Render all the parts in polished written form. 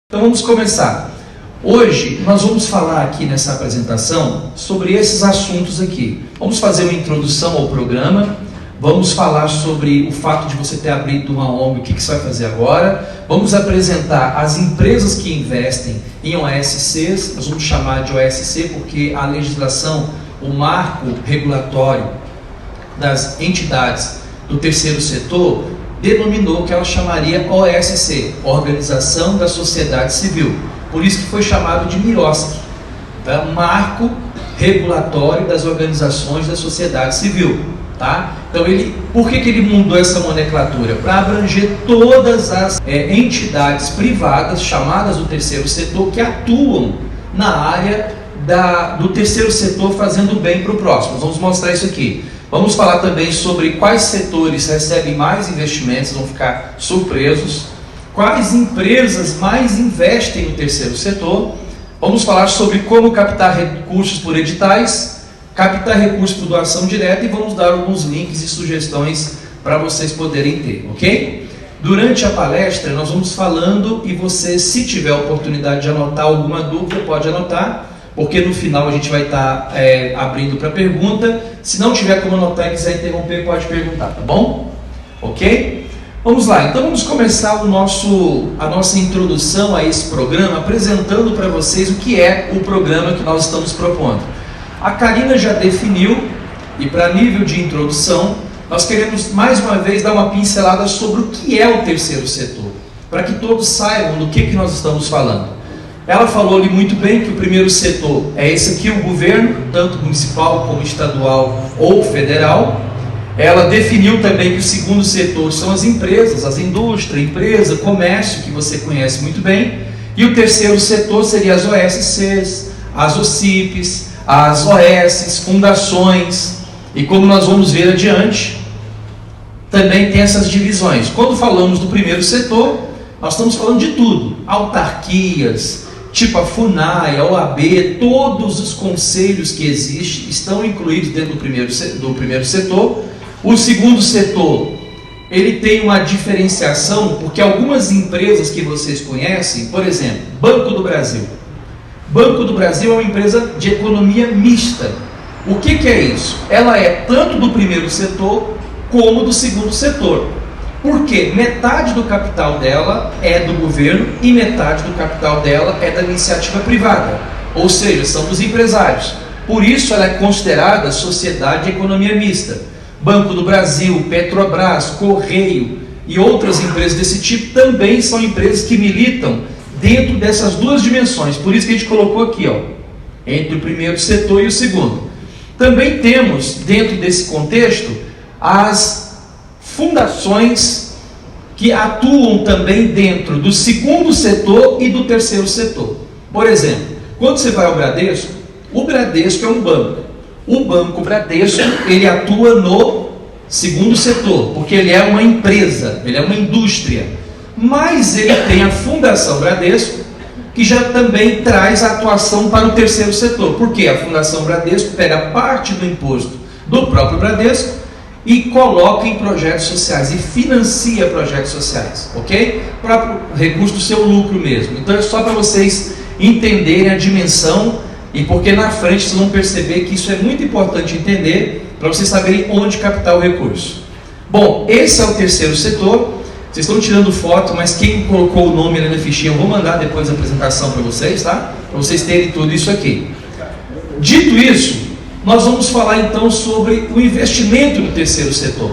Então vamos começar. Hoje nós vamos falar aqui nessa apresentação sobre esses assuntos aqui. Vamos fazer uma introdução ao programa, vamos falar sobre o fato de você ter abrido uma ONG, o que você vai fazer agora. Vamos apresentar as empresas que investem em OSCs, nós vamos chamar de OSC porque a legislação, o marco regulatório das entidades do terceiro setor denominou que ela chamaria OSC, Organização da Sociedade Civil. Por isso que foi chamado de MIOSC, tá? Marco Regulatório das Organizações da Sociedade Civil. Tá? Então, por que ele mudou essa nomenclatura? Para abranger todas as entidades privadas chamadas do terceiro setor que atuam na área do terceiro setor fazendo bem para o próximo. Nós vamos mostrar isso aqui. Vamos falar também sobre quais setores recebem mais investimentos, vão ficar surpresos. Quais empresas mais investem no terceiro setor. Vamos falar sobre como captar recursos por editais, captar recursos por doação direta e vamos dar alguns links e sugestões para vocês poderem ter, ok? Durante a palestra nós vamos falando e você, se tiver a oportunidade de anotar alguma dúvida, pode anotar, porque no final a gente vai estar abrindo para pergunta. Se não tiver como anotar e quiser interromper, pode perguntar, tá bom? Ok? Vamos lá, então vamos começar a nossa introdução a esse programa, apresentando para vocês o que é o programa que nós estamos propondo. A Karina já definiu, e para nível de introdução, nós queremos mais uma vez dar uma pincelada sobre o que é o terceiro setor, para que todos saibam do que nós estamos falando. Ela falou ali muito bem que o primeiro setor é esse aqui, o governo, tanto municipal como estadual ou federal. Ela definiu também que o segundo setor são as empresas, as indústrias, empresa, comércio, que você conhece muito bem. E o terceiro setor seria as OSCs, as OCIPs, as OS, fundações. E como nós vamos ver adiante, também tem essas divisões. Quando falamos do primeiro setor, nós estamos falando de tudo. Autarquias, tipo a FUNAI, a OAB, todos os conselhos que existem estão incluídos dentro do primeiro setor. O segundo setor, ele tem uma diferenciação, porque algumas empresas que vocês conhecem, por exemplo, Banco do Brasil. Banco do Brasil é uma empresa de economia mista. O que é isso? Ela é tanto do primeiro setor como do segundo setor. Porque metade do capital dela é do governo e metade do capital dela é da iniciativa privada, ou seja, são dos empresários. Por isso ela é considerada sociedade de economia mista. Banco do Brasil, Petrobras, Correio e outras empresas desse tipo também são empresas que militam dentro dessas duas dimensões. Por isso que a gente colocou aqui, ó, entre o primeiro setor e o segundo. Também temos, dentro desse contexto, as fundações que atuam também dentro do segundo setor e do terceiro setor. Por exemplo, quando você vai ao Bradesco, o Bradesco é um banco. O Banco Bradesco, ele atua no segundo setor, porque ele é uma empresa, ele é uma indústria. Mas ele tem a Fundação Bradesco, que já também traz a atuação para o terceiro setor. Porque a Fundação Bradesco pega parte do imposto do próprio Bradesco e coloca em projetos sociais e financia projetos sociais, ok? Próprio recurso do seu lucro mesmo. Então é só para vocês entenderem a dimensão e porque na frente vocês vão perceber que isso é muito importante entender para vocês saberem onde captar o recurso. Bom, esse é o terceiro setor. Vocês estão tirando foto, mas quem colocou o nome ali na fichinha eu vou mandar depois a apresentação para vocês, tá? Para vocês terem tudo isso aqui. Dito isso, nós vamos falar então sobre o investimento no terceiro setor.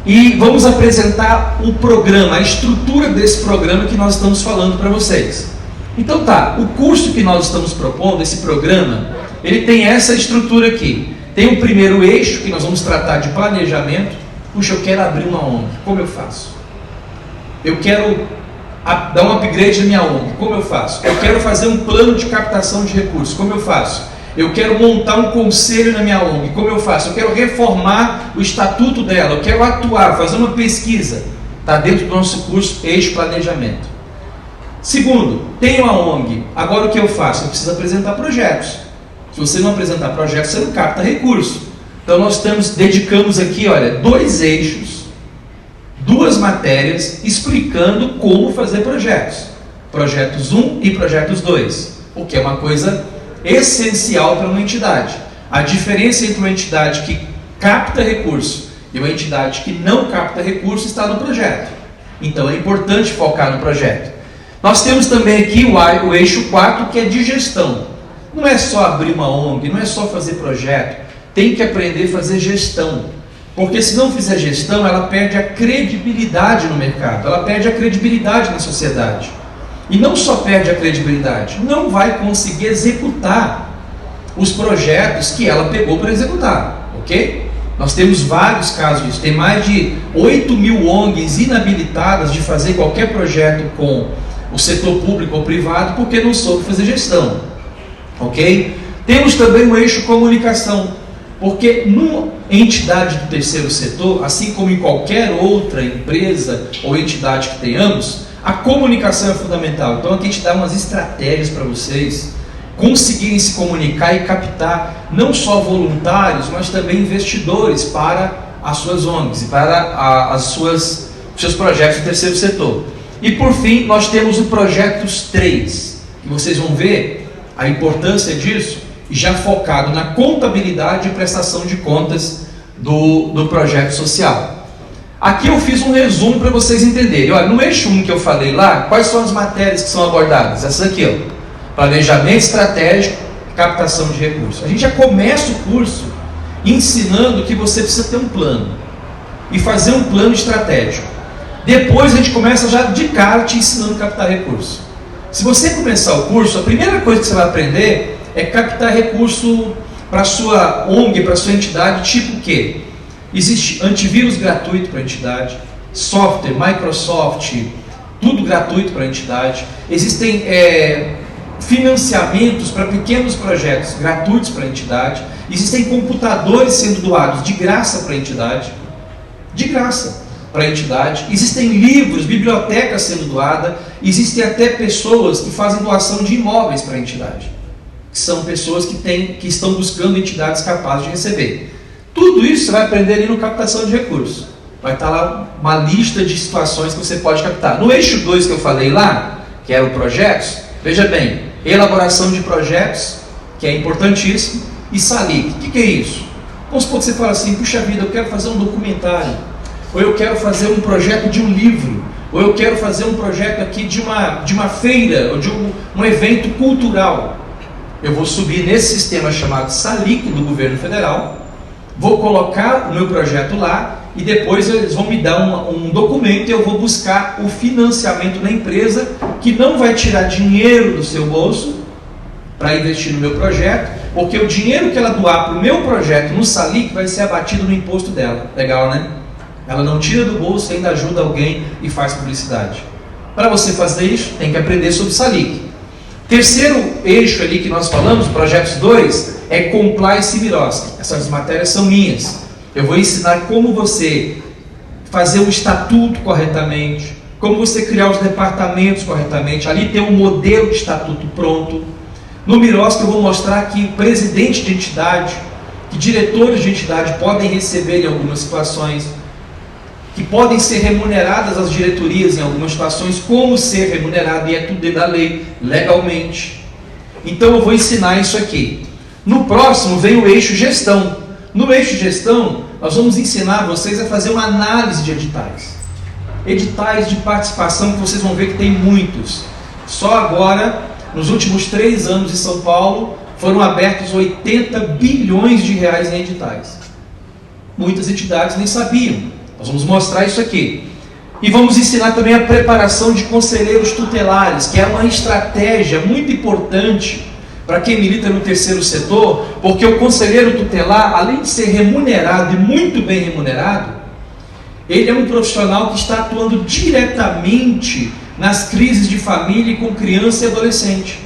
E vamos apresentar o programa, a estrutura desse programa que nós estamos falando para vocês. Então tá, o curso que nós estamos propondo, esse programa, ele tem essa estrutura aqui. Tem o primeiro eixo, que nós vamos tratar de planejamento. Puxa, eu quero abrir uma ONG, como eu faço? Eu quero dar um upgrade na minha ONG, como eu faço? Eu quero fazer um plano de captação de recursos, como eu faço? Eu quero montar um conselho na minha ONG, como eu faço? Eu quero reformar o estatuto dela, eu quero atuar, fazer uma pesquisa. Está dentro do nosso curso Eixo Planejamento. Segundo, tenho a ONG, agora o que eu faço? Eu preciso apresentar projetos. Se você não apresentar projetos, você não capta recurso. Então nós dedicamos aqui, olha, 2 eixos, 2 matérias explicando como fazer projetos. projetos 1 e projetos 2, o que é uma coisa essencial para uma entidade. A diferença entre uma entidade que capta recurso e uma entidade que não capta recurso está no projeto. Então é importante focar no projeto. Nós temos também aqui o eixo 4, que é de gestão. Não é só abrir uma ONG, não é só fazer projeto, tem que aprender a fazer gestão. Porque se não fizer gestão, ela perde a credibilidade no mercado, ela perde a credibilidade na sociedade. E não só perde a credibilidade, não vai conseguir executar os projetos que ela pegou para executar, ok? Nós temos vários casos disso, tem mais de 8.000 ONGs inabilitadas de fazer qualquer projeto com o setor público ou privado porque não soube fazer gestão, ok? Temos também o eixo comunicação, porque numa entidade do terceiro setor, assim como em qualquer outra empresa ou entidade que tenhamos, a comunicação é fundamental. Então aqui a gente dá umas estratégias para vocês conseguirem se comunicar e captar não só voluntários, mas também investidores para as suas ONGs e para os seus projetos do terceiro setor. E por fim, nós temos o Projetos 3, que vocês vão ver a importância disso, já focado na contabilidade e prestação de contas do projeto social. Aqui eu fiz um resumo para vocês entenderem. Olha, no eixo 1 que eu falei lá, quais são as matérias que são abordadas? Essas aqui, ó. Planejamento estratégico, captação de recursos. A gente já começa o curso ensinando que você precisa ter um plano e fazer um plano estratégico. Depois a gente começa já de cara te ensinando a captar recursos. Se você começar o curso, a primeira coisa que você vai aprender é captar recurso para a sua ONG, para a sua entidade, tipo o quê? Existe antivírus gratuito para a entidade, software, Microsoft, tudo gratuito para a entidade. Existem financiamentos para pequenos projetos gratuitos para a entidade. Existem computadores sendo doados de graça para a entidade. De graça para a entidade. Existem livros, bibliotecas sendo doadas. Existem até pessoas que fazem doação de imóveis para a entidade. Que são pessoas que estão buscando entidades capazes de receber. Tudo isso você vai aprender ali no captação de recursos. Vai estar lá uma lista de situações que você pode captar. No eixo 2 que eu falei lá, que era o projetos, veja bem, elaboração de projetos, que é importantíssimo, e SALIC. O que é isso? Vamos supor que você fala assim, puxa vida, eu quero fazer um documentário, ou eu quero fazer um projeto de um livro, ou eu quero fazer um projeto aqui de uma feira, ou de um evento cultural. Eu vou subir nesse sistema chamado SALIC do governo federal, vou colocar o meu projeto lá, e depois eles vão me dar um documento e eu vou buscar o financiamento da empresa, que não vai tirar dinheiro do seu bolso para investir no meu projeto, porque o dinheiro que ela doar para o meu projeto no SALIC vai ser abatido no imposto dela. Legal, né? Ela não tira do bolso e ainda ajuda alguém e faz publicidade. Para você fazer isso, tem que aprender sobre SALIC. Terceiro eixo ali que nós falamos, projetos 2, é Compliance e Mirosky. Essas matérias são minhas. Eu vou ensinar como você fazer o estatuto corretamente, como você criar os departamentos corretamente. Ali tem um modelo de estatuto pronto. No Mirosky eu vou mostrar que presidente de entidade, que diretores de entidade podem receber em algumas situações, que podem ser remuneradas as diretorias em algumas situações, como ser remunerado, e é tudo dentro da lei, legalmente. Então eu vou ensinar isso aqui. No próximo vem o eixo gestão. No eixo gestão, nós vamos ensinar vocês a fazer uma análise de editais. Editais de participação que vocês vão ver que tem muitos. Só agora, nos últimos 3 anos em São Paulo, foram abertos 80 bilhões de reais em editais. Muitas entidades nem sabiam. Nós vamos mostrar isso aqui. E vamos ensinar também a preparação de conselheiros tutelares, que é uma estratégia muito importante para quem milita no terceiro setor, porque o conselheiro tutelar, além de ser remunerado e muito bem remunerado, ele é um profissional que está atuando diretamente nas crises de família e com criança e adolescente.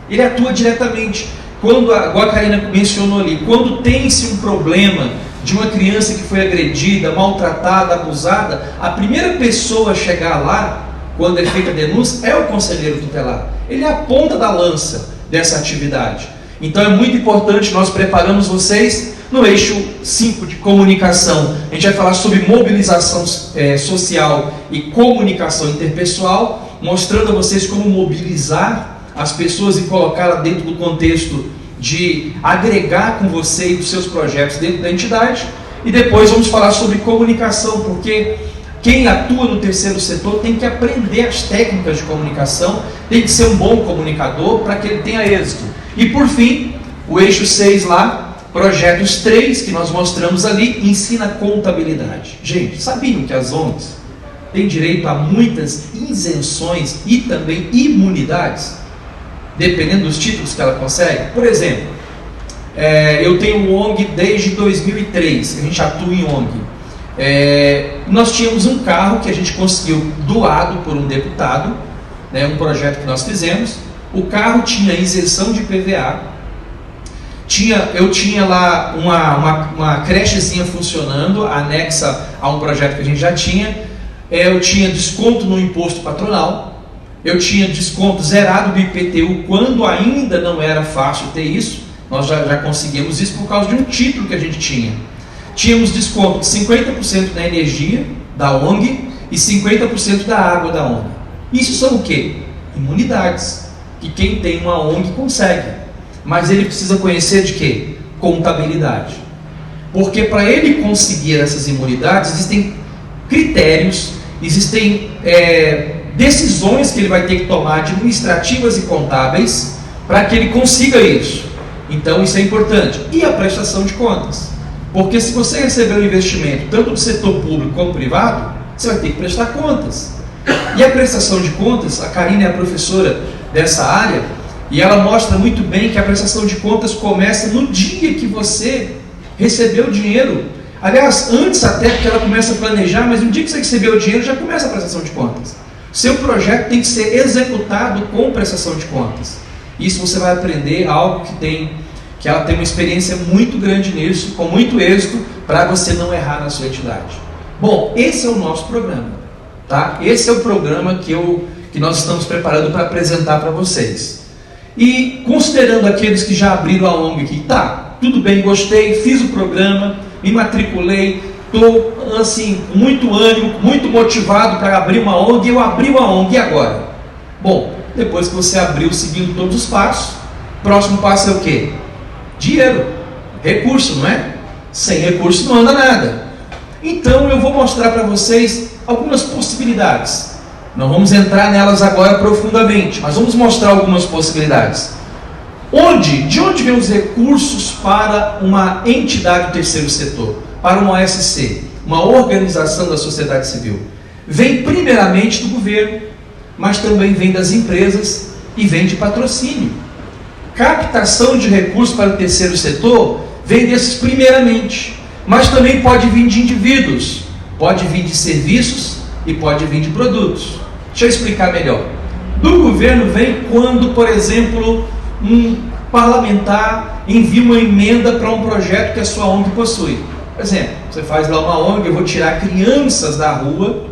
Ele atua diretamente. Igual a Karina mencionou ali, quando tem-se um problema de uma criança que foi agredida, maltratada, abusada, a primeira pessoa a chegar lá, quando é feita a denúncia, é o conselheiro tutelar. Ele é a ponta da lança dessa atividade. Então é muito importante, nós preparamos vocês no eixo 5 de comunicação. A gente vai falar sobre mobilização social e comunicação interpessoal, mostrando a vocês como mobilizar as pessoas e colocá-las dentro do contexto de agregar com você e os seus projetos dentro da entidade. E depois vamos falar sobre comunicação, porque quem atua no terceiro setor tem que aprender as técnicas de comunicação, tem que ser um bom comunicador para que ele tenha êxito. E por fim, o eixo 6 lá, projetos 3, que nós mostramos ali, ensina contabilidade. Gente, sabiam que as ONGs têm direito a muitas isenções e também imunidades, dependendo dos títulos que ela consegue? Por exemplo, eu tenho ONG desde 2003, a gente atua em ONG. Nós tínhamos um carro que a gente conseguiu doado por um deputado, né, um projeto que nós fizemos. O carro tinha isenção de PVA, eu tinha lá uma crechezinha funcionando, anexa a um projeto que a gente já tinha. Eu tinha desconto no imposto patronal, eu tinha desconto zerado do IPTU, quando ainda não era fácil ter isso. Nós já conseguimos isso por causa de um título que a gente tinha. Tínhamos desconto de 50% na energia da ONG e 50% da água da ONG. Isso são o quê? Imunidades, que quem tem uma ONG consegue. Mas ele precisa conhecer de quê? Contabilidade. Porque para ele conseguir essas imunidades, existem critérios, existem decisões que ele vai ter que tomar, administrativas e contábeis, para que ele consiga isso. Então isso é importante. E a prestação de contas. Porque se você receber um investimento, tanto do setor público como privado, você vai ter que prestar contas. E a prestação de contas, a Karine é a professora dessa área, e ela mostra muito bem que a prestação de contas começa no dia que você recebeu o dinheiro. Aliás, antes até, porque ela começa a planejar, mas no dia que você recebeu o dinheiro, já começa a prestação de contas. Seu projeto tem que ser executado com prestação de contas. Isso você vai aprender algo que ela tem uma experiência muito grande nisso, com muito êxito, para você não errar na sua entidade. Bom, esse é o nosso programa, tá? Esse é o programa que nós estamos preparando para apresentar para vocês. E considerando aqueles que já abriram a ONG aqui, tá, tudo bem, gostei, fiz o programa, me matriculei, estou assim, com muito ânimo, muito motivado para abrir uma ONG, eu abri uma ONG, e agora? Bom, depois que você abriu seguindo todos os passos, próximo passo é o quê? Dinheiro, recurso, não é? Sem recurso não anda nada. Então eu vou mostrar para vocês algumas possibilidades. Não vamos entrar nelas agora profundamente, mas vamos mostrar algumas possibilidades. De onde vêm os recursos para uma entidade do terceiro setor? Para uma OSC, uma organização da sociedade civil? Vem primeiramente do governo, mas também vem das empresas e vem de patrocínio. Captação de recursos para o terceiro setor vem desses primeiramente, mas também pode vir de indivíduos, pode vir de serviços e pode vir de produtos. Deixa eu explicar melhor. Do governo vem quando, por exemplo, um parlamentar envia uma emenda para um projeto que a sua ONG possui. Por exemplo, você faz lá uma ONG, eu vou tirar crianças da rua,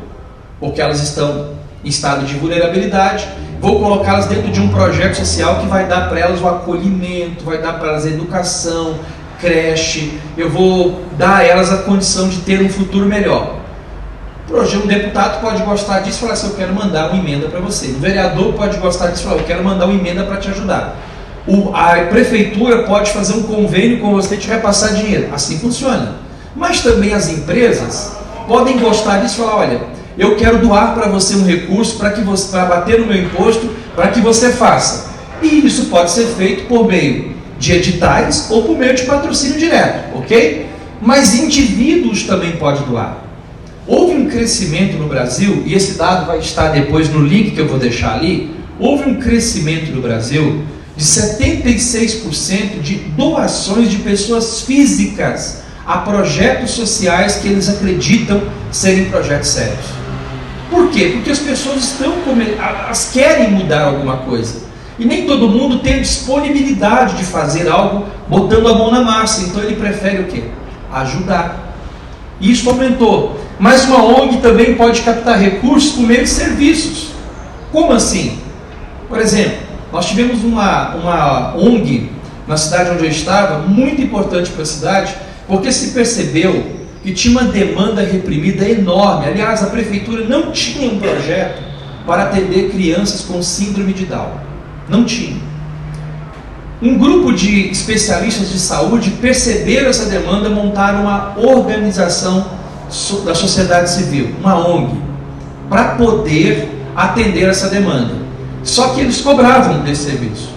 porque elas estão em estado de vulnerabilidade, vou colocá-las dentro de um projeto social que vai dar para elas o acolhimento, vai dar para elas a educação, creche, eu vou dar a elas a condição de ter um futuro melhor. Um deputado pode gostar disso e falar assim, eu quero mandar uma emenda para você. O vereador pode gostar disso e falar, eu quero mandar uma emenda para te ajudar. A prefeitura pode fazer um convênio com você e te repassar dinheiro. Assim funciona. Mas também as empresas podem gostar disso e falar, olha, eu quero doar para você um recurso para bater no meu imposto, para que você faça. E isso pode ser feito por meio de editais ou por meio de patrocínio direto, ok? Mas indivíduos também podem doar. Houve um crescimento no Brasil, e esse dado vai estar depois no link que eu vou deixar ali, houve um crescimento no Brasil de 76% de doações de pessoas físicas a projetos sociais que eles acreditam serem projetos sérios. Por quê? Porque as pessoas elas querem mudar alguma coisa. E nem todo mundo tem a disponibilidade de fazer algo botando a mão na massa. Então ele prefere o quê? Ajudar. E isso aumentou. Mas uma ONG também pode captar recursos por meio de serviços. Como assim? Por exemplo, nós tivemos uma ONG na cidade onde eu estava, muito importante para a cidade, porque se percebeu que tinha uma demanda reprimida enorme. Aliás, a prefeitura não tinha um projeto para atender crianças com síndrome de Down. Não tinha. Um grupo de especialistas de saúde perceberam essa demanda, montaram uma organização da sociedade civil, uma ONG, para poder atender essa demanda. Só que eles cobravam desse serviço.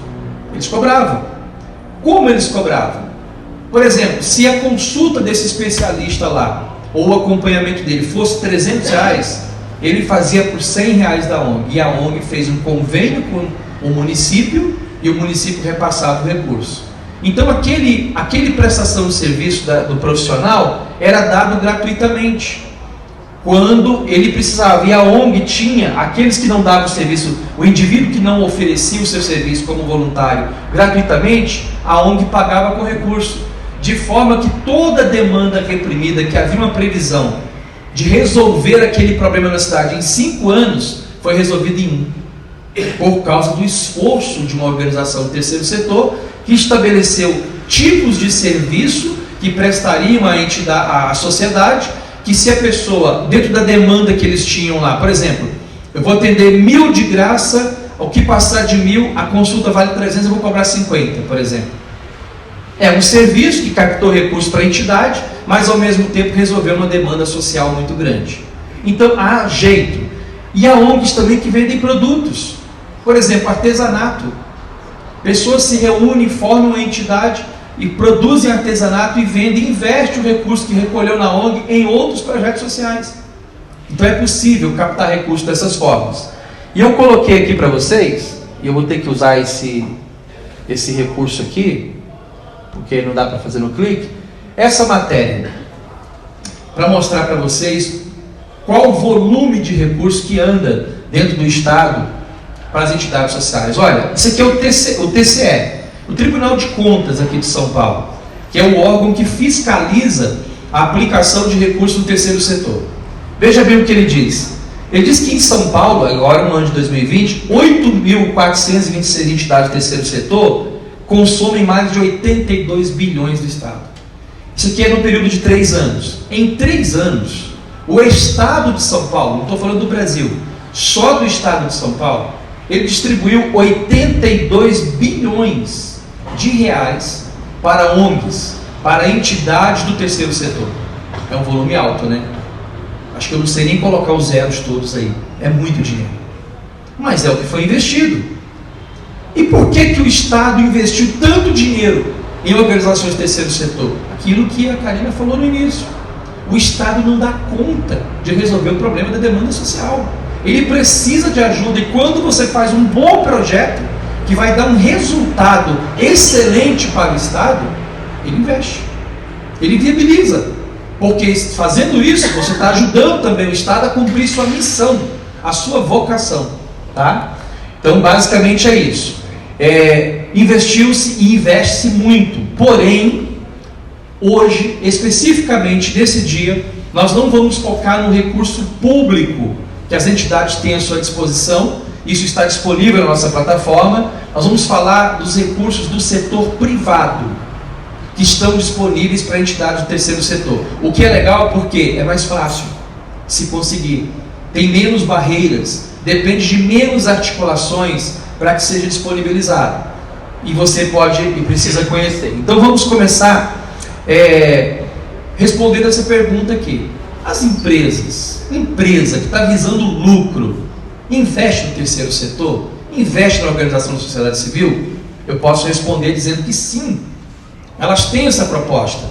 Eles cobravam. Como eles cobravam? Por exemplo, se a consulta desse especialista lá, ou o acompanhamento dele fosse R$300, ele fazia por R$100 da ONG. E a ONG fez um convênio com o município e o município repassava o recurso. Então aquele prestação de serviço do profissional era dado gratuitamente, quando ele precisava. E a ONG tinha aqueles que não davam o serviço, o indivíduo que não oferecia o seu serviço como voluntário gratuitamente, a ONG pagava com recurso. De forma que toda demanda reprimida, que havia uma previsão de resolver aquele problema na cidade em 5 anos, foi resolvida em 1, por causa do esforço de uma organização do terceiro setor, que estabeleceu tipos de serviço que prestariam à sociedade, que se a pessoa, dentro da demanda que eles tinham lá, por exemplo, eu vou atender 1.000 de graça, o que passar de 1.000, a consulta vale 300, eu vou cobrar 50, por exemplo. É um serviço que captou recursos para a entidade, mas ao mesmo tempo resolveu uma demanda social muito grande. Então há jeito. E há ONGs também que vendem produtos. Por exemplo, artesanato. Pessoas se reúnem, formam uma entidade e produzem artesanato e vendem, investem o recurso que recolheu na ONG em outros projetos sociais. Então é possível captar recursos dessas formas. E eu coloquei aqui para vocês, e eu vou ter que usar esse recurso aqui, porque não dá para fazer no clique, essa matéria, para mostrar para vocês qual o volume de recursos que anda dentro do Estado para as entidades sociais. Olha, isso aqui é o TCE, o Tribunal de Contas aqui de São Paulo, que é o órgão que fiscaliza a aplicação de recursos no terceiro setor. Veja bem o que ele diz. Ele diz que em São Paulo, agora no ano de 2020, 8.426 entidades do terceiro setor consomem mais de 82 bilhões do Estado. Isso aqui é no período de 3 anos. Em 3 anos, o Estado de São Paulo, não estou falando do Brasil, só do Estado de São Paulo, ele distribuiu 82 bilhões de reais para ONGs, para entidades do terceiro setor. É um volume alto, né? Acho que eu não sei nem colocar os zeros todos aí. É muito dinheiro. Mas é o que foi investido. E por que o Estado investiu tanto dinheiro em organizações do terceiro setor? Aquilo que a Karina falou no início. O Estado não dá conta de resolver o problema da demanda social. Ele precisa de ajuda, e quando você faz um bom projeto, que vai dar um resultado excelente para o Estado, ele investe. Ele viabiliza. Porque fazendo isso, você está ajudando também o Estado a cumprir sua missão, a sua vocação. Tá? Então, basicamente é isso. Investiu-se e investe-se muito. Porém, hoje, especificamente nesse dia, nós não vamos focar no recurso público que as entidades têm à sua disposição. Isso está disponível na nossa plataforma. Nós vamos falar dos recursos do setor privado, que estão disponíveis para entidades do terceiro setor. O que é legal porque é mais fácil se conseguir. Tem menos barreiras, depende de menos articulações para que seja disponibilizado. E você pode e precisa conhecer. Então vamos começar respondendo essa pergunta aqui. As empresa que está visando lucro, investe no terceiro setor? Investe na organização da sociedade civil? Eu posso responder dizendo que sim. Elas têm essa proposta.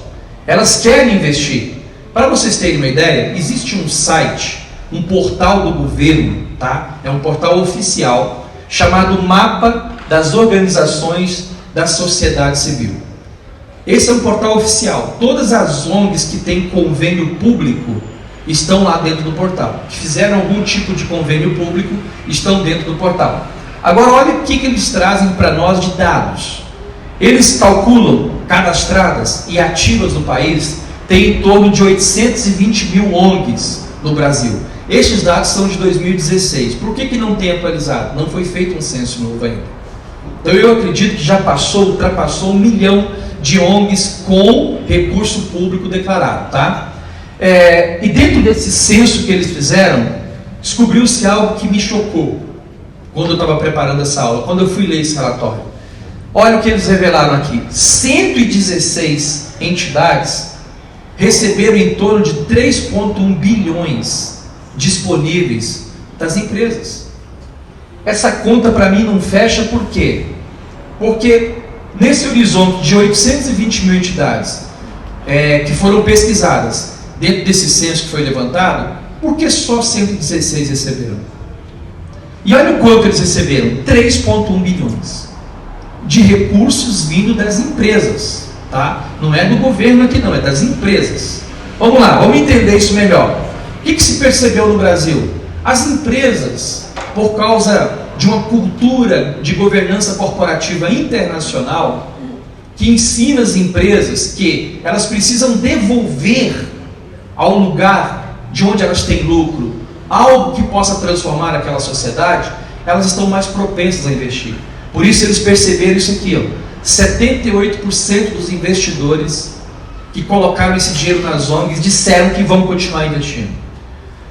Elas querem investir. Para vocês terem uma ideia, existe um site, um portal do governo, tá? É um portal oficial, chamado Mapa das Organizações da Sociedade Civil. Esse é um portal oficial. Todas as ONGs que têm convênio público estão lá dentro do portal. Que fizeram algum tipo de convênio público estão dentro do portal. Agora olha o que eles trazem para nós de dados. Eles calculam, cadastradas e ativas no país, tem em torno de 820 mil ONGs no Brasil. Estes dados são de 2016. Por que não tem atualizado? Não foi feito um censo novo ainda. Então eu acredito que já ultrapassou 1 milhão de ONGs com recurso público declarado, tá? E dentro desse censo que eles fizeram, descobriu-se algo que me chocou quando eu estava preparando essa aula, quando eu fui ler esse relatório. Olha o que eles revelaram aqui: 116 entidades receberam em torno de 3,1 bilhões disponíveis das empresas. Essa conta para mim não fecha, por quê? Porque nesse horizonte de 820 mil entidades que foram pesquisadas dentro desse censo que foi levantado, por que só 116 receberam? E olha o quanto eles receberam: 3,1 bilhões de recursos vindo das empresas, tá? Não é do governo aqui não, é das empresas. Vamos lá, vamos entender isso melhor. O que se percebeu no Brasil? As empresas, por causa de uma cultura de governança corporativa internacional, que ensina as empresas que elas precisam devolver ao lugar de onde elas têm lucro algo que possa transformar aquela sociedade, elas estão mais propensas a investir. Por isso eles perceberam isso aqui, ó. 78% dos investidores que colocaram esse dinheiro nas ONGs disseram que vão continuar investindo.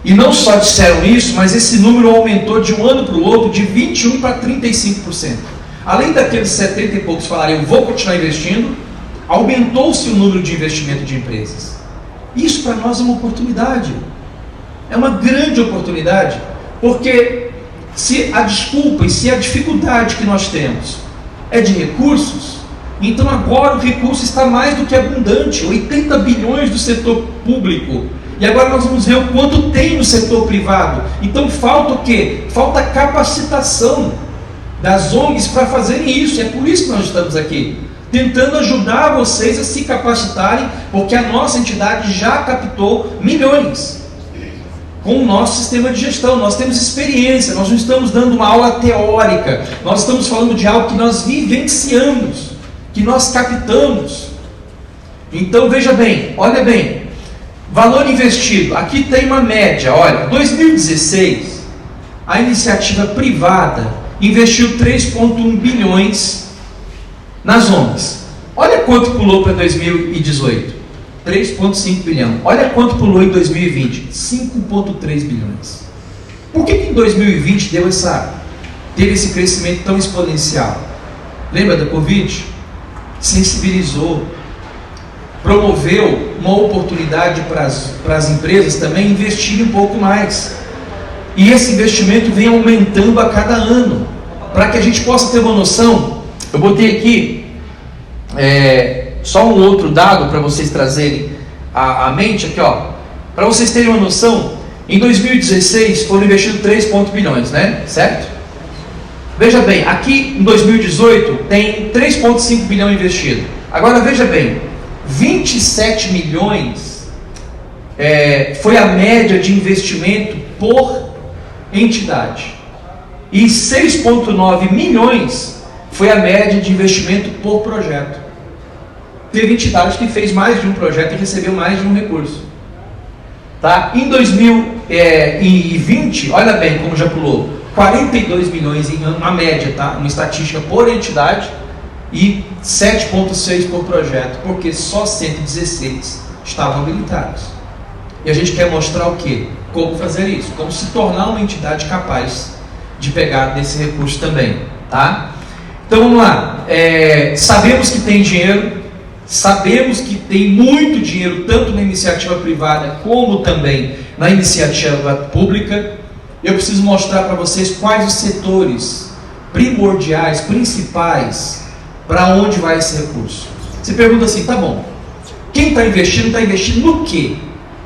E não só disseram isso, mas esse número aumentou de um ano para o outro de 21% para 35%. Além daqueles 70 e poucos falarem eu vou continuar investindo, aumentou-se o número de investimento de empresas. Isso para nós é uma oportunidade. É uma grande oportunidade, porque se a desculpa e se a dificuldade que nós temos é de recursos, então agora o recurso está mais do que abundante, 80 bilhões do setor público, e agora nós vamos ver o quanto tem no setor privado. Então falta o quê? Falta capacitação das ONGs para fazerem isso. É por isso que nós estamos aqui, tentando ajudar vocês a se capacitarem, porque a nossa entidade já captou milhões com o nosso sistema de gestão. Nós temos experiência, nós não estamos dando uma aula teórica, nós estamos falando de algo que nós vivenciamos, que nós captamos. Então veja bem, olha bem, valor investido, aqui tem uma média. Olha, 2016 a iniciativa privada investiu 3,1 bilhões nas ONGs. Olha quanto pulou para 2018, 3,5 bilhão. Olha quanto pulou em 2020, 5,3 bilhões. Por que em 2020 teve esse crescimento tão exponencial? Lembra da Covid? Sensibilizou, promoveu uma oportunidade para as empresas também investirem um pouco mais. E esse investimento vem aumentando a cada ano. Para que a gente possa ter uma noção, eu botei aqui só um outro dado para vocês trazerem à mente aqui, ó. Para vocês terem uma noção, em 2016 foram investidos 3 bilhões, né? Certo? Veja bem, aqui em 2018 tem 3,5 bilhão investido. Agora veja bem, 27 milhões foi a média de investimento por entidade. E 6,9 milhões foi a média de investimento por projeto. Teve entidade que fez mais de um projeto e recebeu mais de um recurso. Tá? Em 2020, olha bem como já pulou, 42 milhões em ano, uma média, tá? Uma estatística por entidade, e 7,6 por projeto, porque só 116 estavam habilitados. E a gente quer mostrar o quê? Como fazer isso, como se tornar uma entidade capaz de pegar desse recurso também, tá? Então vamos lá, sabemos que tem dinheiro, sabemos que tem muito dinheiro, tanto na iniciativa privada, como também na iniciativa pública. Eu preciso mostrar para vocês quais os setores primordiais, principais, para onde vai esse recurso. Você pergunta assim, tá bom, quem está investindo no quê?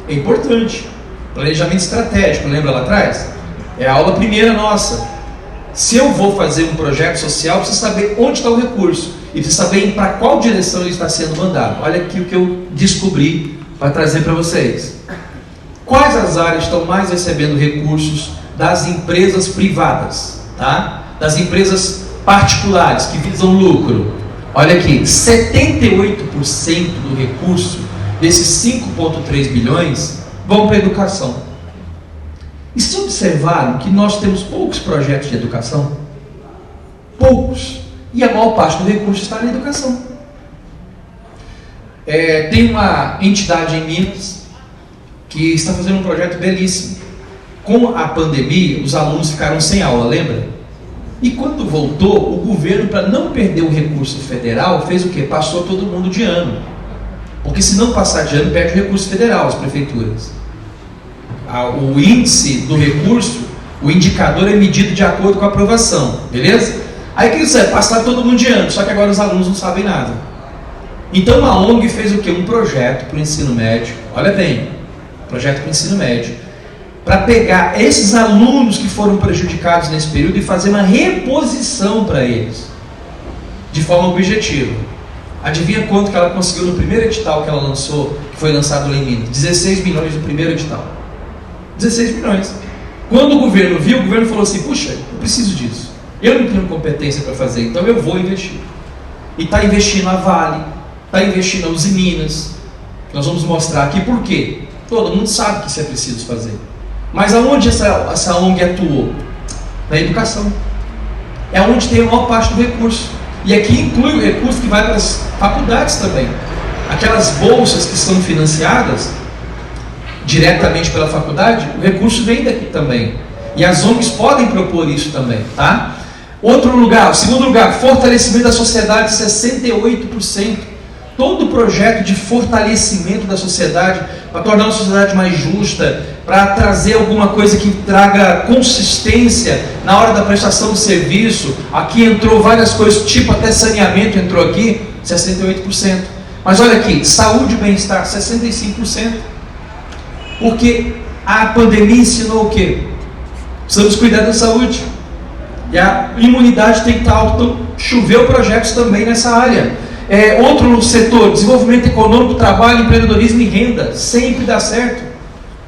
É importante. Planejamento estratégico, lembra lá atrás? É a aula primeira nossa. Se eu vou fazer um projeto social, eu preciso saber onde está o recurso e preciso saber para qual direção ele está sendo mandado. Olha aqui o que eu descobri para trazer para vocês. Quais as áreas estão mais recebendo recursos das empresas privadas, tá? Das empresas particulares que visam lucro? Olha aqui, 78% do recurso desses 5,3 bilhões vão para a educação. E se observaram que nós temos poucos projetos de educação? Poucos. E a maior parte do recurso está na educação. Tem uma entidade em Minas que está fazendo um projeto belíssimo. Com a pandemia, os alunos ficaram sem aula, lembra? E quando voltou, o governo, para não perder o recurso federal, fez o quê? Passou todo mundo de ano. Porque se não passar de ano, perde o recurso federal, as prefeituras. O índice do recurso, o indicador é medido de acordo com a aprovação, beleza? Aí o que isso é? Passar todo mundo de ano, só que agora os alunos não sabem nada. Então a ONG fez o quê? Um projeto para o ensino médio, olha bem, projeto para o ensino médio, para pegar esses alunos que foram prejudicados nesse período e fazer uma reposição para eles, de forma objetiva. Adivinha quanto que ela conseguiu no primeiro edital que ela lançou, que foi lançado lá em Minas? 16 milhões no primeiro edital. 16 milhões. Quando o governo viu, o governo falou assim, puxa, eu preciso disso. Eu não tenho competência para fazer, então eu vou investir. E está investindo a Vale, está investindo a Uzi Minas. Nós vamos mostrar aqui por quê. Todo mundo sabe que isso é preciso fazer. Mas aonde essa ONG atuou? Na educação. É onde tem a maior parte do recurso. E aqui inclui o recurso que vai para as faculdades também. Aquelas bolsas que são financiadas diretamente pela faculdade, o recurso vem daqui também. E as ONGs podem propor isso também, tá? Outro lugar, o segundo lugar, fortalecimento da sociedade, 68%. Todo projeto de fortalecimento da sociedade, para tornar uma sociedade mais justa, para trazer alguma coisa que traga consistência na hora da prestação de serviço. Aqui entrou várias coisas, tipo até saneamento entrou aqui, 68%. Mas olha aqui, saúde e bem-estar, 65%. Porque a pandemia ensinou o quê? Precisamos cuidar da saúde. E a imunidade tem que estar alta, então choveu projetos também nessa área. Outro setor, desenvolvimento econômico, trabalho, empreendedorismo e renda, sempre dá certo.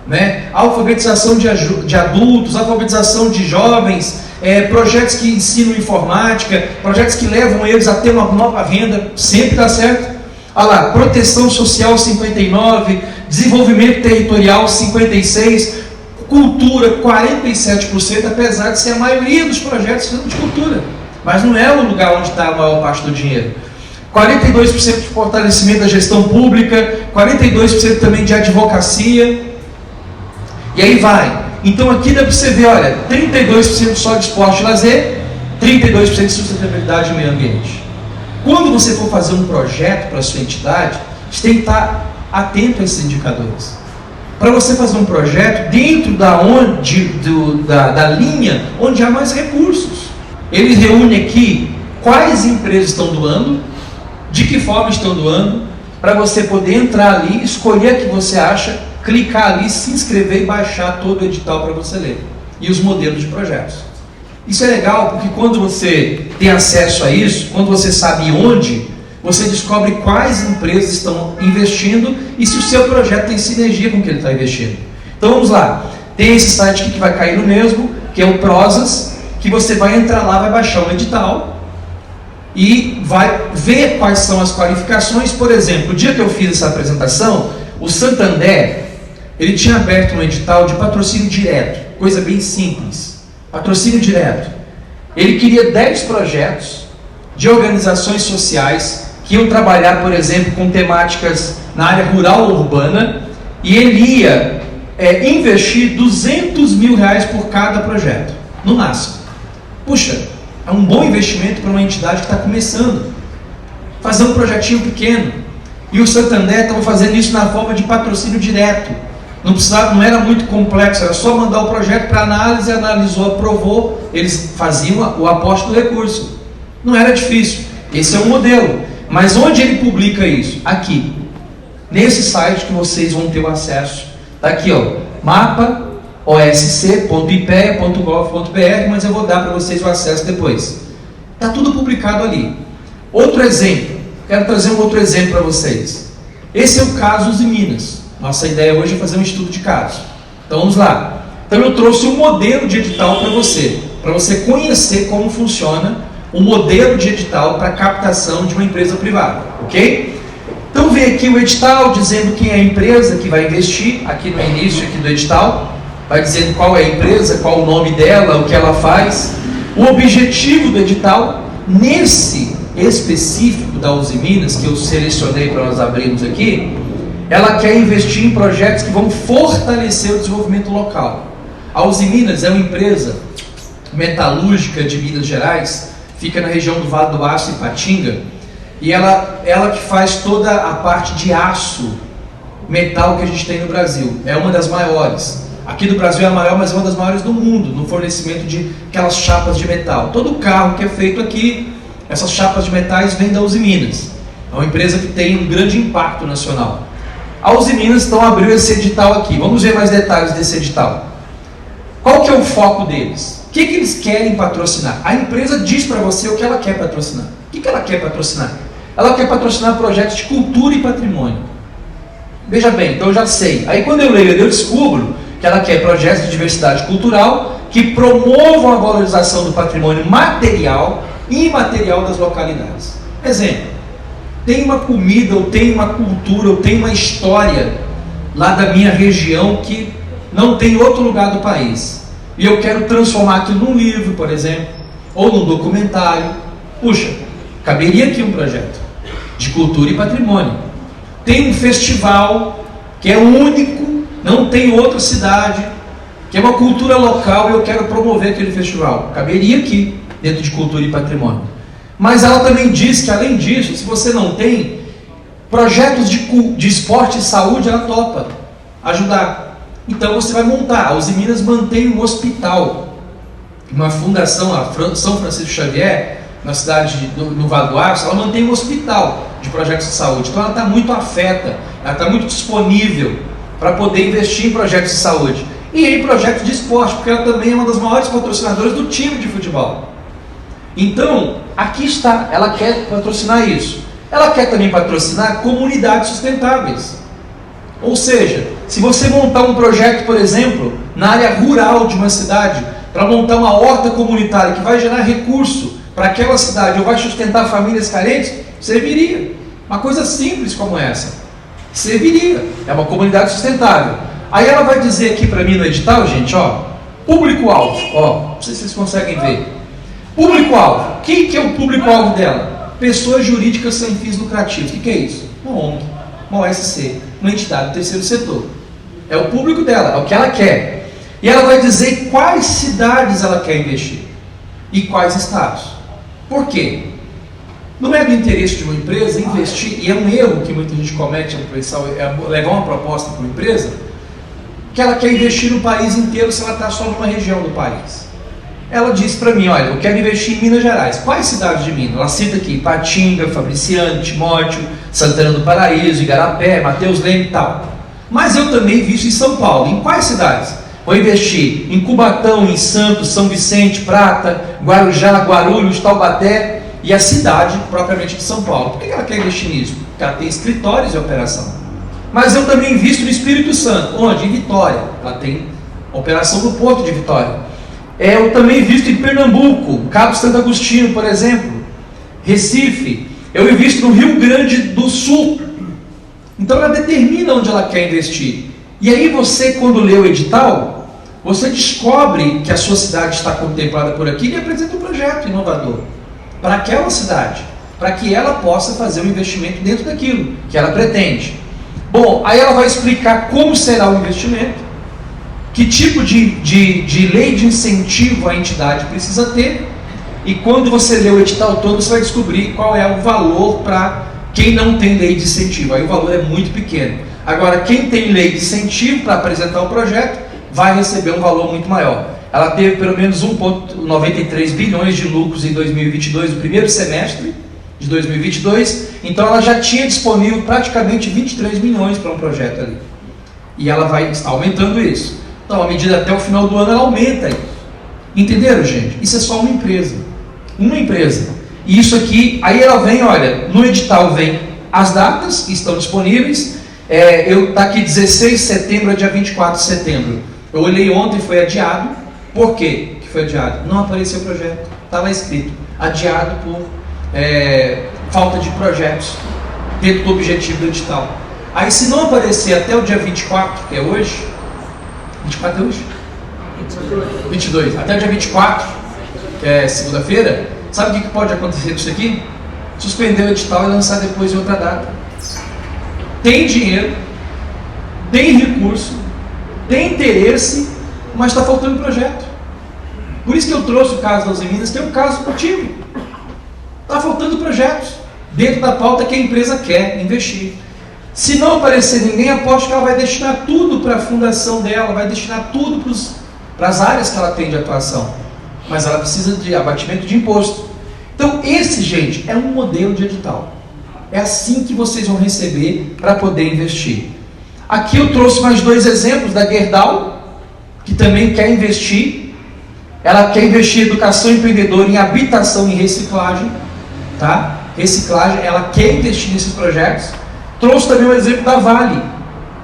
Né? Alfabetização de adultos, alfabetização de jovens, projetos que ensinam informática, projetos que levam eles a ter uma nova renda, sempre dá certo. Olha lá, proteção social 59%, desenvolvimento territorial 56%, cultura 47%, apesar de ser a maioria dos projetos sendo de cultura. Mas não é o lugar onde está a maior parte do dinheiro. 42% de fortalecimento da gestão pública, 42% também de advocacia. E aí vai. Então aqui dá para você ver, olha, 32% só de esporte e lazer, 32% de sustentabilidade e meio ambiente. Quando você for fazer um projeto para a sua entidade, você tem que estar atento a esses indicadores. Para você fazer um projeto dentro da linha onde há mais recursos. Ele reúne aqui quais empresas estão doando, de que forma estão doando, para você poder entrar ali, escolher a que você acha, clicar ali, se inscrever e baixar todo o edital para você ler. E os modelos de projetos. Isso é legal porque quando você tem acesso a isso, quando você sabe onde, você descobre quais empresas estão investindo e se o seu projeto tem sinergia com o que ele está investindo. Então vamos lá. Tem esse site aqui que vai cair no mesmo, que é o Prosas, que você vai entrar lá, vai baixar um edital e vai ver quais são as qualificações. Por exemplo, o dia que eu fiz essa apresentação, o Santander, ele tinha aberto um edital de patrocínio direto, coisa bem simples, patrocínio direto. Ele queria 10 projetos de organizações sociais que iam trabalhar, por exemplo, com temáticas na área rural ou urbana, e ele ia investir R$200 mil por cada projeto, no máximo. Puxa, é um bom investimento para uma entidade que está começando. Fazer um projetinho pequeno. E o Santander estava fazendo isso na forma de patrocínio direto. Não era muito complexo, era só mandar o projeto para análise, analisou, aprovou, eles faziam o aporte do recurso. Não era difícil. Esse é um modelo. Mas onde ele publica isso? Aqui. Nesse site que vocês vão ter o acesso. Está aqui, ó, mapa.osc.ipea.gov.br, mas eu vou dar para vocês o acesso depois. Está tudo publicado ali. Outro exemplo. Quero trazer um outro exemplo para vocês. Esse é o caso Uzi Minas. Nossa ideia hoje é fazer um estudo de caso. Então vamos lá. Então eu trouxe um modelo de edital para você conhecer como funciona o modelo de edital para captação de uma empresa privada, ok? Então vem aqui o edital dizendo quem é a empresa que vai investir, aqui no início aqui do edital, vai dizendo qual é a empresa, qual o nome dela, o que ela faz, o objetivo do edital. Nesse específico da Uzi Minas, que eu selecionei para nós abrirmos aqui, ela quer investir em projetos que vão fortalecer o desenvolvimento local. A Usiminas é uma empresa metalúrgica de Minas Gerais, fica na região do Vale do Aço, em Ipatinga, e ela que faz toda a parte de aço, metal que a gente tem no Brasil. É uma das maiores. Aqui do Brasil é a maior, mas é uma das maiores do mundo no fornecimento de aquelas chapas de metal. Todo carro que é feito aqui, essas chapas de metais vêm da Usiminas. É uma empresa que tem um grande impacto nacional. A Usiminas então abriu esse edital aqui. Vamos ver mais detalhes desse edital. Qual que é o foco deles? O que eles querem patrocinar? A empresa diz para você o que ela quer patrocinar. O que ela quer patrocinar? Ela quer patrocinar projetos de cultura e patrimônio. Veja bem, então eu já sei. Aí quando eu leio, eu descubro que ela quer projetos de diversidade cultural que promovam a valorização do patrimônio material e imaterial das localidades. Exemplo, tem uma comida, ou tem uma cultura, ou tem uma história lá da minha região que não tem em outro lugar do país. E eu quero transformar aquilo num livro, por exemplo, ou num documentário. Puxa, caberia aqui um projeto de cultura e patrimônio. Tem um festival que é único, não tem outra cidade, que é uma cultura local e eu quero promover aquele festival. Caberia aqui, dentro de cultura e patrimônio. Mas ela também diz que, além disso, se você não tem projetos de esporte e saúde, ela topa ajudar. Então você vai montar. A Usiminas mantém um hospital, uma fundação, a São Francisco Xavier, na cidade no Vale do Aço, ela mantém um hospital de projetos de saúde. Então ela está muito afeta, ela está muito disponível para poder investir em projetos de saúde e em projetos de esporte, porque ela também é uma das maiores patrocinadoras do time de futebol. Então, aqui está, ela quer patrocinar isso. Ela quer também patrocinar comunidades sustentáveis. Ou seja, se você montar um projeto, por exemplo, na área rural de uma cidade, para montar uma horta comunitária que vai gerar recurso para aquela cidade ou vai sustentar famílias carentes, serviria. Uma coisa simples como essa. Serviria. É uma comunidade sustentável. Aí ela vai dizer aqui para mim no edital, gente, ó, público-alvo, ó, não sei se vocês conseguem ver. Público-alvo. Quem que é o público-alvo dela? Pessoas jurídicas sem fins lucrativos. O que é isso? Uma ONG, uma OSC, uma entidade do terceiro setor. É o público dela, é o que ela quer. E ela vai dizer quais cidades ela quer investir e quais estados. Por quê? Não é do interesse de uma empresa investir, e é um erro que muita gente comete, é levar uma proposta para uma empresa, que ela quer investir no país inteiro se ela está só numa região do país. Ela disse para mim, olha, eu quero investir em Minas Gerais. Quais cidades de Minas? Ela cita aqui, Ipatinga, Fabriciano, Timóteo, Santana do Paraíso, Igarapé, Mateus Leme e tal. Mas eu também invisto em São Paulo. Em quais cidades? Vou investir em Cubatão, em Santos, São Vicente, Prata, Guarujá, Guarulhos, Taubaté e a cidade propriamente de São Paulo. Por que ela quer investir nisso? Porque ela tem escritórios de operação. Mas eu também invisto no Espírito Santo. Onde? Em Vitória. Ela tem operação no Porto de Vitória. Eu também invisto em Pernambuco, Cabo Santo Agostinho, por exemplo, Recife. Eu invisto no Rio Grande do Sul. Então ela determina onde ela quer investir. E aí você, quando lê o edital, você descobre que a sua cidade está contemplada por aquilo e apresenta um projeto inovador para aquela cidade, para que ela possa fazer um investimento dentro daquilo que ela pretende. Bom, aí ela vai explicar como será o investimento, que tipo de lei de incentivo a entidade precisa ter, e quando você lê o edital todo, você vai descobrir qual é o valor para quem não tem lei de incentivo. Aí o valor é muito pequeno. Agora, quem tem lei de incentivo para apresentar o projeto, vai receber um valor muito maior. Ela teve pelo menos 1,93 bilhões de lucros em 2022, no primeiro semestre de 2022, então ela já tinha disponível praticamente 23 milhões para um projeto ali. E ela vai estar aumentando isso. Então, à medida até o final do ano, ela aumenta isso. Entenderam, gente? Isso é só uma empresa. Uma empresa. E isso aqui, aí ela vem, olha, no edital vem as datas que estão disponíveis. Está aqui 16 de setembro a dia 24 de setembro. Eu olhei ontem, foi adiado. Por quê que foi adiado? Não apareceu o projeto. Está lá escrito. Adiado por falta de projetos dentro do objetivo do edital. Aí, se não aparecer até o dia 24, que é hoje, 24 é hoje? 22. Até o dia 24, que é segunda-feira, sabe o que pode acontecer com isso aqui? Suspender o edital e lançar depois em outra data. Tem dinheiro, tem recurso, tem interesse, mas está faltando projeto. Por isso que eu trouxe o caso da Uzi Minas, que é um caso motivo. Está faltando projetos dentro da pauta que a empresa quer investir. Se não aparecer ninguém, aposto que ela vai destinar tudo para a fundação dela, vai destinar tudo para as áreas que ela tem de atuação. Mas ela precisa de abatimento de imposto. Então, esse, gente, é um modelo de edital. É assim que vocês vão receber para poder investir. Aqui eu trouxe mais 2 exemplos da Gerdau, que também quer investir. Ela quer investir em educação empreendedora, em habitação e reciclagem. Tá? Reciclagem, ela quer investir nesses projetos. Trouxe também um exemplo da Vale,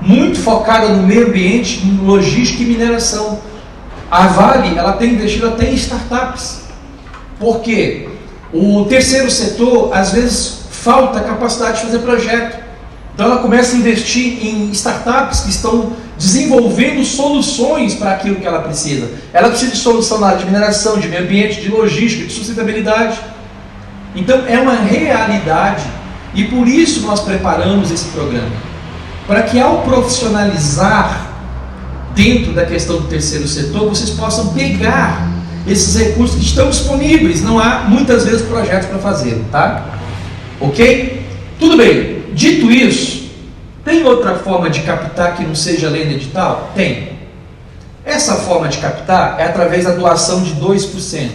muito focada no meio ambiente, em logística e mineração. A Vale, ela tem investido até em startups. Por quê? O terceiro setor, às vezes, falta capacidade de fazer projeto. Então ela começa a investir em startups que estão desenvolvendo soluções para aquilo que ela precisa. Ela precisa de solução na área de mineração, de meio ambiente, de logística, de sustentabilidade. Então é uma realidade e por isso nós preparamos esse programa. Para que ao profissionalizar dentro da questão do terceiro setor, vocês possam pegar esses recursos que estão disponíveis. Não há muitas vezes projetos para fazer, tá? Ok? Tudo bem. Dito isso, tem outra forma de captar que não seja lei do edital? Tem. Essa forma de captar é através da doação de 2%,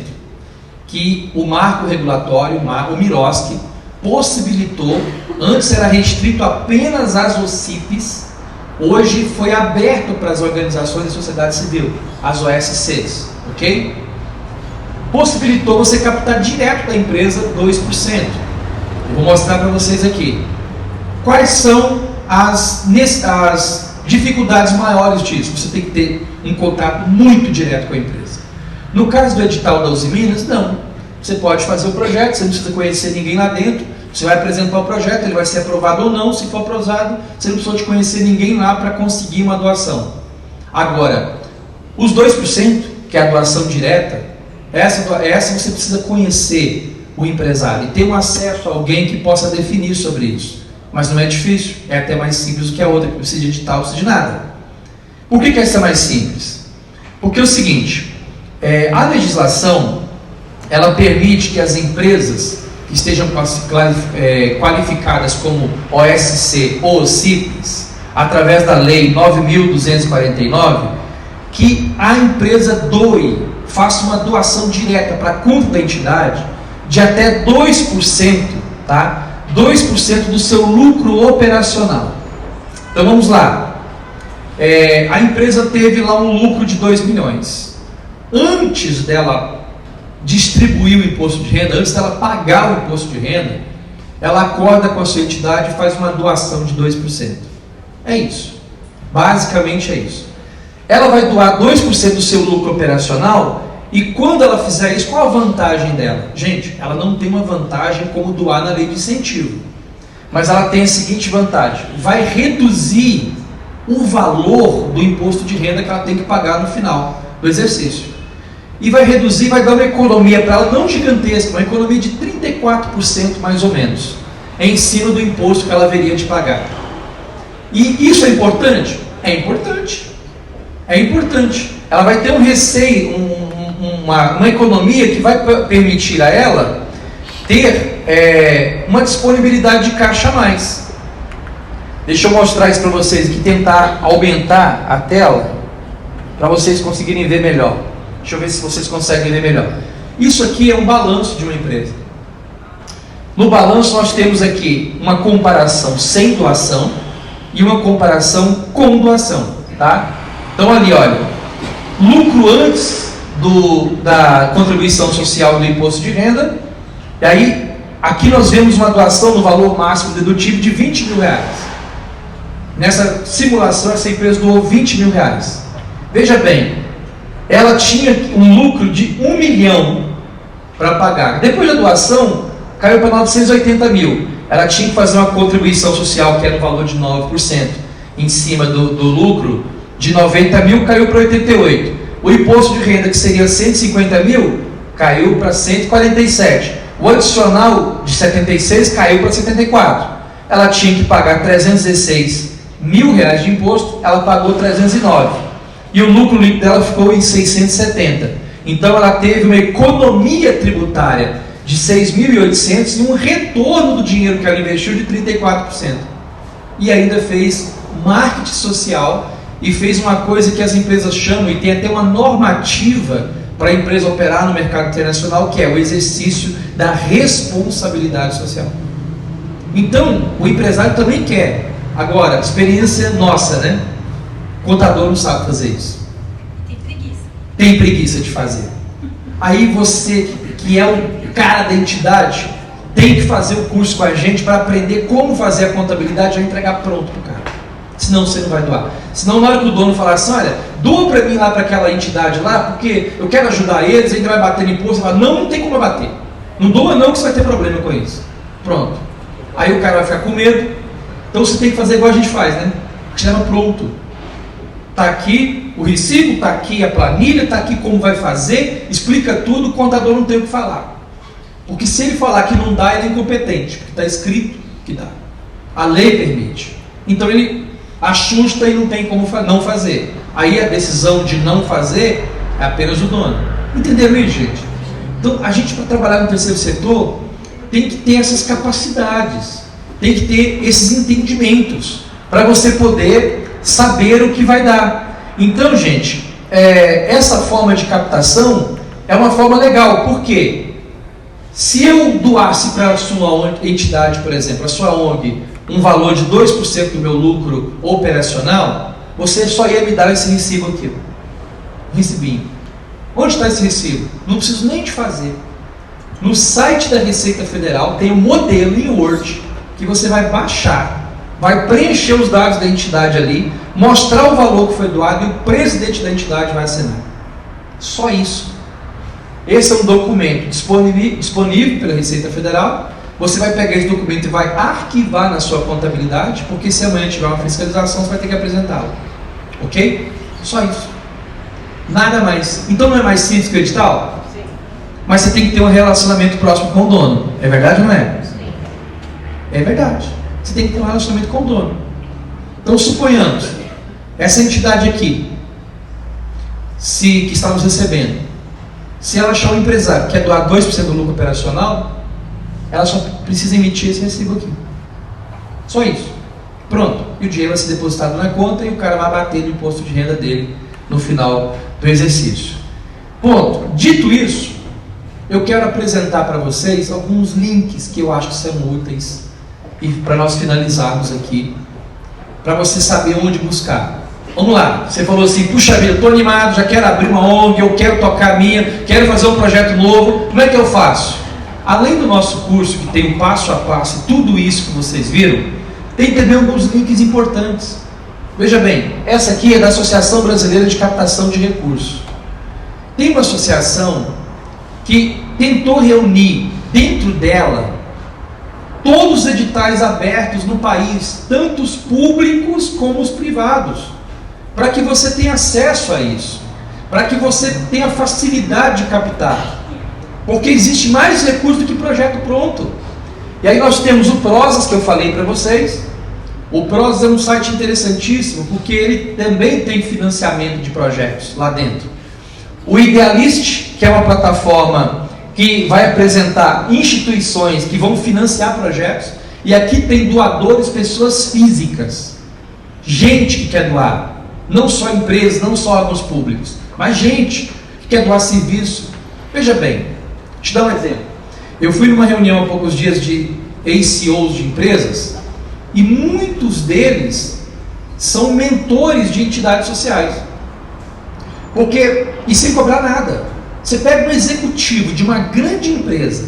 que o marco regulatório, o MIROSC, possibilitou. Antes era restrito apenas às OCIPs, hoje foi aberto para as organizações da sociedade civil, as OSCs, ok? Possibilitou você captar direto da empresa 2%. Eu vou mostrar para vocês aqui. Quais são as dificuldades maiores disso? Você tem que ter um contato muito direto com a empresa. No caso do edital da Uzi Minas, não. Você pode fazer o projeto, você não precisa conhecer ninguém lá dentro, você vai apresentar o projeto, ele vai ser aprovado ou não. Se for aprovado, você não precisa de conhecer ninguém lá para conseguir uma doação. Agora, os 2%, que é a doação direta, essa você precisa conhecer o empresário e ter um acesso a alguém que possa definir sobre isso. Mas não é difícil, é até mais simples do que a outra, que precisa de edital, não precisa de nada. Por que essa é mais simples? Porque é o seguinte, a legislação, ela permite que as empresas que estejam qualificadas como OSC ou OCIPs, através da lei 9.249, que a empresa faça uma doação direta para a conta da entidade de até 2%, tá? 2% do seu lucro operacional. Então vamos lá. A empresa teve lá um lucro de 2 milhões. Antes dela distribuir o imposto de renda, antes dela pagar o imposto de renda, ela acorda com a sua entidade e faz uma doação de 2%. É isso. Basicamente é isso. Ela vai doar 2% do seu lucro operacional. E quando ela fizer isso, qual a vantagem dela? Gente, ela não tem uma vantagem como doar na lei de incentivo. Mas ela tem a seguinte vantagem: vai reduzir o valor do imposto de renda que ela tem que pagar no final do exercício. E vai reduzir, vai dar uma economia para ela, não gigantesca, uma economia de 34% mais ou menos, em cima do imposto que ela haveria de pagar. E isso é importante? É importante. É importante. Ela vai ter um receio, uma economia que vai permitir a ela ter uma disponibilidade de caixa a mais. Deixa eu mostrar isso para vocês aqui, tentar aumentar a tela para vocês conseguirem ver melhor. Deixa eu ver se vocês conseguem ver melhor. Isso aqui é um balanço de uma empresa. No balanço nós temos aqui uma comparação sem doação e uma comparação com doação, tá? Então ali, olha, lucro antes da contribuição social do imposto de renda, e aí aqui nós vemos uma doação no valor máximo dedutível de 20 mil reais. Nessa simulação, essa empresa doou 20 mil reais. Veja bem, ela tinha um lucro de 1 milhão para pagar. Depois da doação, caiu para 980 mil. Ela tinha que fazer uma contribuição social que era no valor de 9%, em cima do lucro de 90 mil, caiu para 88. O imposto de renda, que seria 150 mil, caiu para 147. O adicional de 76 caiu para 74. Ela tinha que pagar 316 mil reais de imposto, ela pagou 309. e o lucro líquido dela ficou em 670. Então ela teve uma economia tributária de 6.800 e um retorno do dinheiro que ela investiu de 34%. E ainda fez marketing social e fez uma coisa que as empresas chamam, e tem até uma normativa para a empresa operar no mercado internacional, que é o exercício da responsabilidade social. Então, o empresário também quer. Agora, experiência nossa, né? O contador não sabe fazer isso. Tem preguiça. Tem preguiça de fazer. Aí você, que é o cara da entidade, tem que fazer o curso com a gente para aprender como fazer a contabilidade e entregar pronto para o cara. Senão você não vai doar. Senão na hora que o dono falar assim, olha, doa para mim lá para aquela entidade lá, porque eu quero ajudar eles, ainda vai bater no imposto, você fala, não tem como bater. Não doa não que você vai ter problema com isso. Pronto. Aí o cara vai ficar com medo. Então você tem que fazer igual a gente faz, né? Chama pronto. Está aqui o recibo, está aqui a planilha, está aqui como vai fazer, explica tudo, o contador não tem o que falar. Porque se ele falar que não dá, ele é incompetente, porque está escrito que dá. A lei permite. Então ele assusta e não tem como não fazer. Aí a decisão de não fazer é apenas o dono. Entenderam isso, gente? Então a gente, para trabalhar no terceiro setor, tem que ter essas capacidades, tem que ter esses entendimentos, para você poder saber o que vai dar. Então, gente, essa forma de captação é uma forma legal, porque se eu doasse para a sua entidade, por exemplo, a sua ONG, um valor de 2% do meu lucro operacional, você só ia me dar esse recibo aqui, um recibinho. Onde está esse recibo? Não preciso nem de fazer. No site da Receita Federal tem um modelo em Word que você vai baixar, vai preencher os dados da entidade ali, mostrar o valor que foi doado e o presidente da entidade vai assinar. Só isso. Esse é um documento disponível pela Receita Federal. Você vai pegar esse documento e vai arquivar na sua contabilidade, porque se amanhã tiver uma fiscalização, você vai ter que apresentá-lo. Ok? Só isso. Nada mais. Então não é mais simples que o edital? Sim. Mas você tem que ter um relacionamento próximo com o dono. É verdade ou não é? Sim. É verdade. Você tem que ter um relacionamento com o dono. Então suponhamos, essa entidade aqui, que estamos recebendo, se ela achar um empresário que quer doar 2% do lucro operacional, ela só precisa emitir esse recibo aqui. Só isso. Pronto. E o dinheiro vai ser depositado na conta e o cara vai bater no imposto de renda dele no final do exercício. Ponto. Dito isso, eu quero apresentar para vocês alguns links que eu acho que são úteis e para nós finalizarmos aqui, para você saber onde buscar. Vamos lá. Você falou assim, puxa vida, estou animado, já quero abrir uma ONG, eu quero tocar a minha, quero fazer um projeto novo. Como é que eu faço? Além do nosso curso, que tem um passo a passo, tudo isso que vocês viram, tem também alguns links importantes. Veja bem, essa aqui é da Associação Brasileira de Captação de Recursos. Tem uma associação que tentou reunir dentro dela todos os editais abertos no país, tanto os públicos como os privados, para que você tenha acesso a isso, para que você tenha facilidade de captar. Porque existe mais recurso do que projeto pronto. E aí nós temos o Prosas, que eu falei para vocês. O Prosas é um site interessantíssimo, porque ele também tem financiamento de projetos lá dentro. O Idealist, que é uma plataforma que vai apresentar instituições que vão financiar projetos. E aqui tem doadores, pessoas físicas. Gente que quer doar. Não só empresas, não só órgãos públicos, mas gente que quer doar serviço. Veja bem. Deixa eu dar um exemplo. Eu fui numa reunião há poucos dias de ex-CEOs de empresas e muitos deles são mentores de entidades sociais. E sem cobrar nada. Você pega um executivo de uma grande empresa,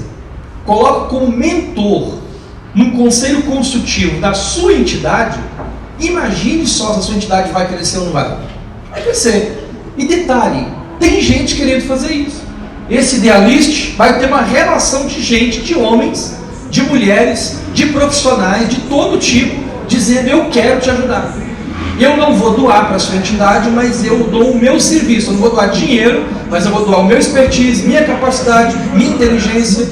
coloca como mentor num conselho consultivo da sua entidade, imagine só se a sua entidade vai crescer ou não vai. Vai crescer. E detalhe, tem gente querendo fazer isso. Esse Idealist vai ter uma relação de gente, de homens, de mulheres, de profissionais, de todo tipo, dizendo, eu quero te ajudar. Eu não vou doar para a sua entidade, mas eu dou o meu serviço. Eu não vou doar dinheiro, mas eu vou doar o meu expertise, minha capacidade, minha inteligência,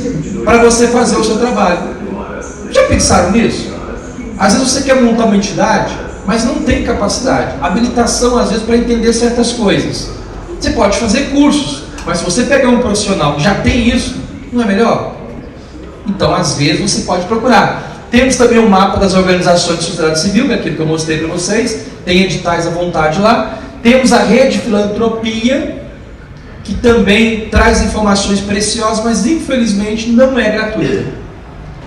para você fazer o seu trabalho. Já pensaram nisso? Às vezes você quer montar uma entidade mas não tem capacidade, habilitação às vezes para entender certas coisas. Você pode fazer cursos, mas se você pegar um profissional que já tem isso, não é melhor? Então às vezes você pode procurar. Temos também o mapa das organizações de sociedade civil, que é aquilo que eu mostrei para vocês, tem editais à vontade lá. Temos a Rede Filantropia, que também traz informações preciosas, mas infelizmente não é gratuita.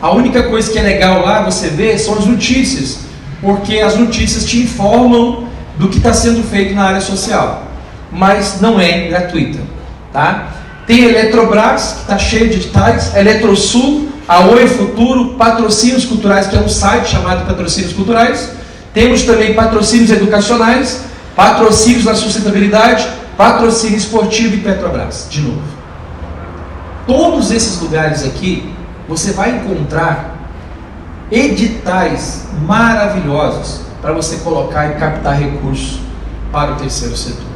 A única coisa que é legal lá, você vê, são as notícias, porque as notícias te informam do que está sendo feito na área social, mas não é gratuita, tá? Tem a Eletrobras, que está cheia de editais, a Eletrosul, a Oi Futuro, Patrocínios Culturais, que é um site chamado Patrocínios Culturais. Temos também patrocínios educacionais, patrocínios na sustentabilidade, patrocínio esportivo e Petrobras, de novo. Todos esses lugares aqui, você vai encontrar editais maravilhosos para você colocar e captar recursos para o terceiro setor.